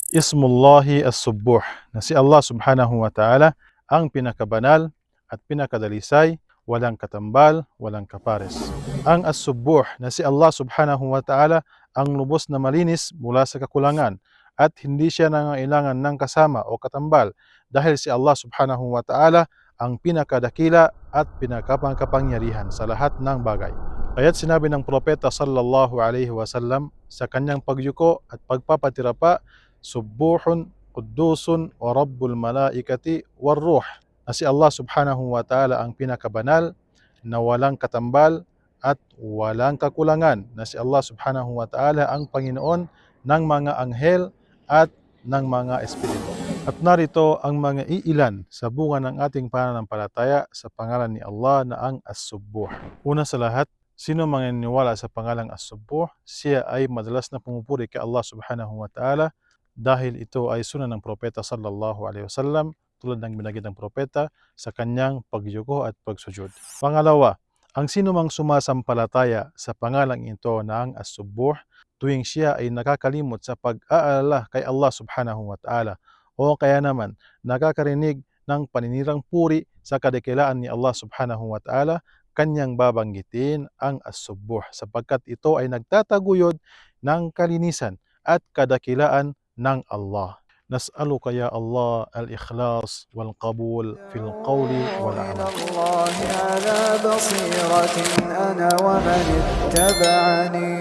Ismullahi as-Subbuh, na si Allah subhanahu wa ta'ala ang pinakabanal at pinakadalisay, walang katambal, walang kapares. Ang as-Subbuh, na si Allah subhanahu wa ta'ala ang lubos na malinis mula sa kakulangan at hindi siya nangailangan ng kasama o katambal dahil si Allah subhanahu wa ta'ala ang pinakadakila at pinakakapangyarihan sa lahat ng bagay. Kaya't sinabi ng propeta sallallahu alaihi wasallam sa kanyang pagyuko at pagpapatira pa, Subbuhun, Quddusun, wa Rabbul Malaikati war Ruh, na si Allah subhanahu wa ta'ala ang pinakabanal, na walang katambal at walang kakulangan, na si Allah subhanahu wa ta'ala ang Panginoon ng mga anghel at ng mga espiritu. At narito ang mga iilan sa bunga ng ating pananampalataya sa pangalan ni Allah na ang As-Subbuh. Una sa lahat, sino maniniwala sa pangalang As-Subbuh, siya ay madalas na pumupuri kay Allah subhanahu wa ta'ala dahil ito ay sunan ng propeta sallallahu alaihi wasallam, tulad ng binanggit ng propeta sa kanyang pagyuko at pagsujud. Pangalawa, ang sino mang sumasampalataya sa pangalang ito na ang As-Subbuh, tuwing siya ay nakakalimot sa pag-aalala kay Allah subhanahu wa ta'ala, o kaya naman nakakarinig ng paninirang puri sa kadakilaan ni Allah subhanahu wa ta'ala, kanyang babanggitin ang As-Subbuh sapagkat ito ay nagtataguyod ng kalinisan at kadakilaan ng Allah. نسألك يا الله الإخلاص والقبول في القول والعمل. الله على بصيرة أنا ومن اتبعني